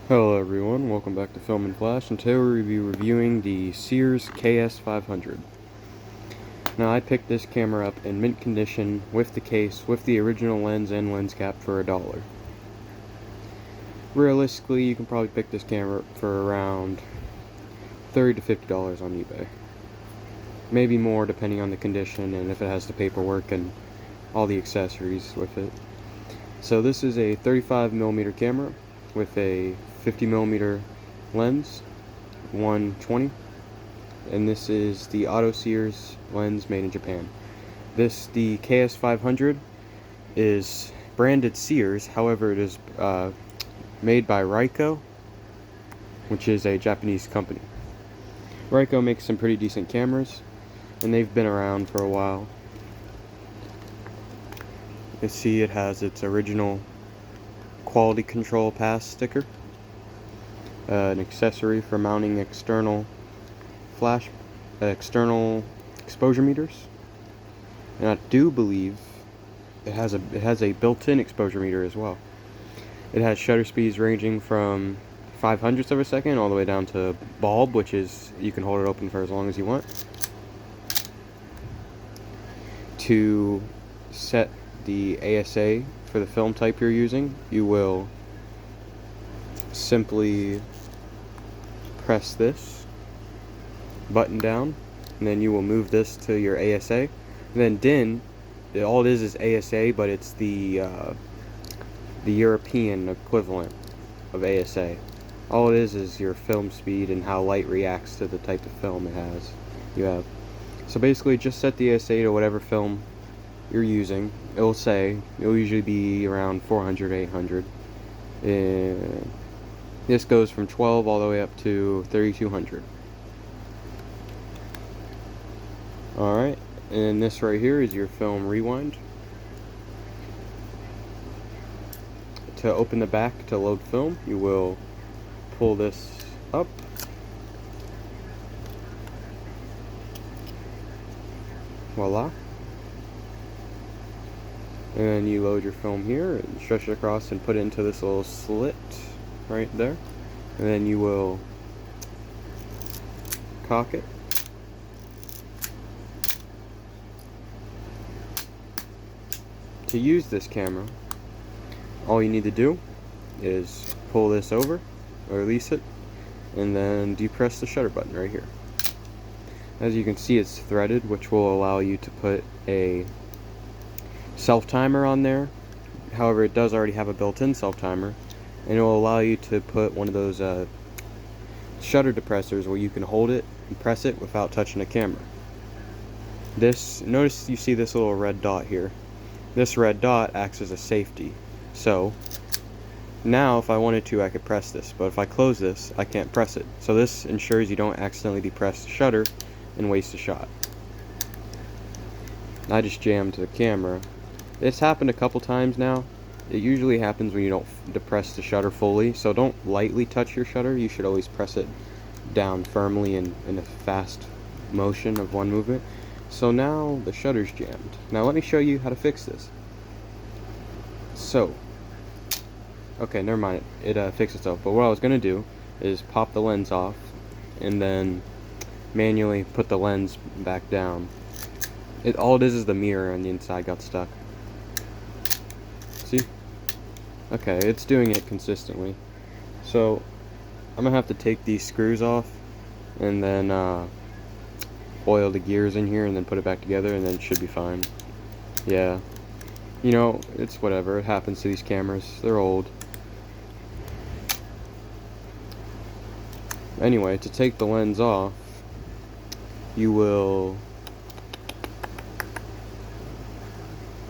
Hello everyone, welcome back to Film and Flash, and today we'll be reviewing the Sears KS500. Now I picked this camera up in mint condition with the case, with the original lens and lens cap for $1. Realistically, you can probably pick this camera up for around $30 to $50 on eBay. Maybe more depending on the condition and if it has the paperwork and all the accessories with it. So this is a 35mm camera with a 50mm lens, 120, and this is the Auto Sears lens made in Japan. The KS500 is branded Sears, however it is made by Ricoh, which is a Japanese company. Ricoh makes some pretty decent cameras, and they've been around for a while. You can see it has its original quality control pass sticker, an accessory for mounting external exposure meters, and I do believe it has a built-in exposure meter as well. It has shutter speeds ranging from 0.05 of a second all the way down to bulb, which is you can hold it open for as long as you want. To set the ASA for the film type you're using, you will simply press this button down, and then you will move this to your ASA. And then DIN, all it is ASA, but it's the European equivalent of ASA. All it is your film speed and how light reacts to the type of film you have. So basically, just set the ASA to whatever film you're using. It'll usually be around 400, 800. And this goes from 12 all the way up to 3200. Alright, and this right here is your film rewind. To open the back to load film, you will pull this up. Voila. And then you load your film here and stretch it across and put it into this little slit right there. And then you will cock it. To use this camera, all you need to do is pull this over, or release it, and then depress the shutter button right here. As you can see, it's threaded, which will allow you to put a self-timer on there. However, it does already have a built-in self-timer, and it will allow you to put one of those shutter depressors where you can hold it and press it without touching the camera. Notice you see this little red dot here. This red dot acts as a safety. So now if I wanted to, I could press this, but if I close this, I can't press it. So this ensures you don't accidentally depress the shutter and waste a shot. I just jammed the camera. It's happened a couple times now. It usually happens when you don't depress the shutter fully, so don't lightly touch your shutter. You should always press it down firmly in a fast motion of one movement. So now the shutter's jammed. Now let me show you how to fix this. So, okay, never mind, it fixed itself. But what I was going to do is pop the lens off and then manually put the lens back down. All it is the mirror on the inside got stuck. See? Okay, it's doing it consistently. So I'm gonna have to take these screws off and then oil the gears in here and then put it back together, and then it should be fine. Yeah, you know, it's whatever, it happens to these cameras, they're old. Anyway, to take the lens off, you will,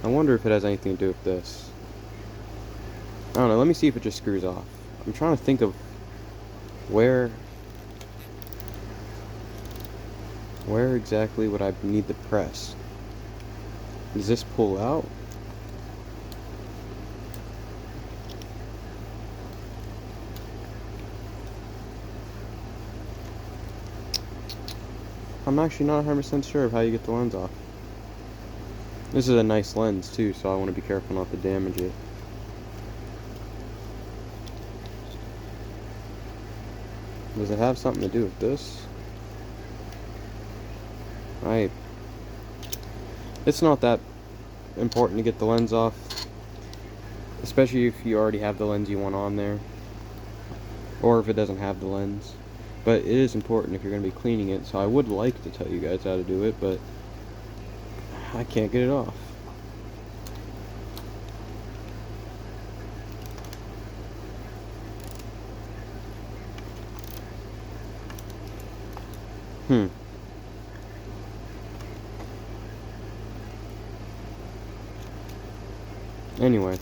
I wonder if it has anything to do with this. I don't know, let me see if it just screws off. I'm trying to think of where exactly would I need to press. Does this pull out? I'm actually not 100% sure of how you get the lens off. This is a nice lens too, so I want to be careful not to damage it. Does it have something to do with this? It's not that important to get the lens off, especially if you already have the lens you want on there, or if it doesn't have the lens. But it is important if you're going to be cleaning it, so I would like to tell you guys how to do it, but I can't get it off. Anyway,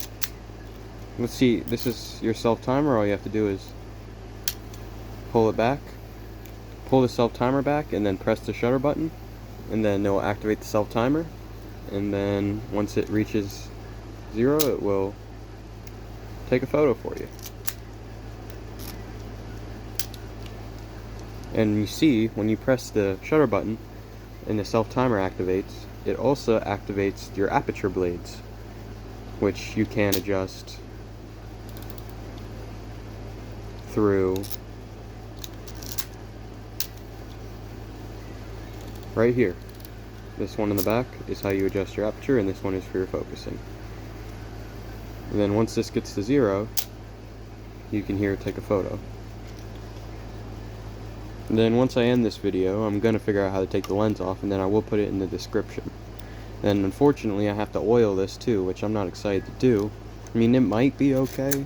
let's see. This is your self timer. All you have to do is pull it back, pull the self timer back, and then press the shutter button, and then it will activate the self timer. And then once it reaches 0, it will take a photo for you. And you see, when you press the shutter button and the self timer activates, it also activates your aperture blades, which you can adjust through right here. This one in the back is how you adjust your aperture, and this one is for your focusing. And then once this gets to 0, you can here take a photo. And then once I end this video, I'm going to figure out how to take the lens off, and then I will put it in the description. And unfortunately I have to oil this too, which I'm not excited to do. I mean, it might be okay.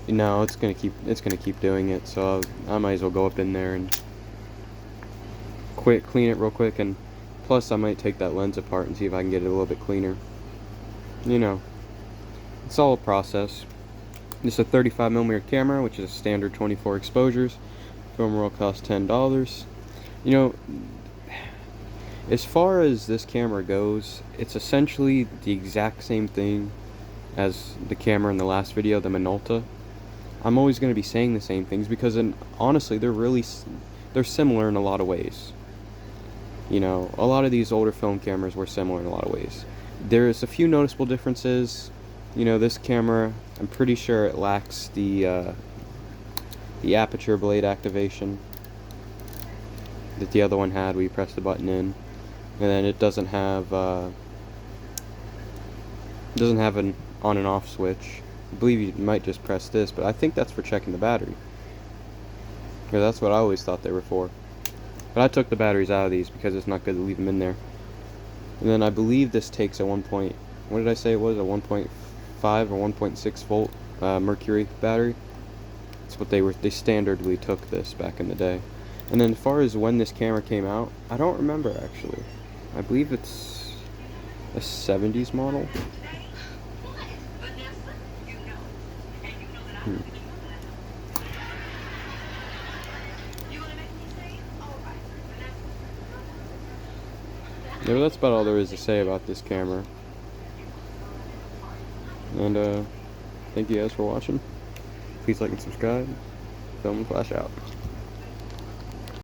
No, it's gonna keep doing it, so I might as well go up in there and clean it real quick, and plus I might take that lens apart and see if I can get it a little bit cleaner. You know, it's all a process. This is a 35mm camera, which is a standard 24 exposures. Film roll costs $10. You know, as far as this camera goes, it's essentially the exact same thing as the camera in the last video, the Minolta. I'm always going to be saying the same things because, honestly, they're similar in a lot of ways. You know, a lot of these older film cameras were similar in a lot of ways. There's a few noticeable differences. You know, this camera, I'm pretty sure it lacks the aperture blade activation that the other one had where you press the button in. And then it doesn't have an on and off switch. I believe you might just press this, but I think that's for checking the battery. Yeah, that's what I always thought they were for. But I took the batteries out of these because it's not good to leave them in there. And then I believe this takes a what did I say it was? A 1.5 or 1.6 volt mercury battery. That's what they standardly took this back in the day. And then as far as when this camera came out, I don't remember actually. I believe it's a 70s model. Yeah, but that's about all there is to say about this camera. And thank you guys for watching. Please like and subscribe. Film and Flash out.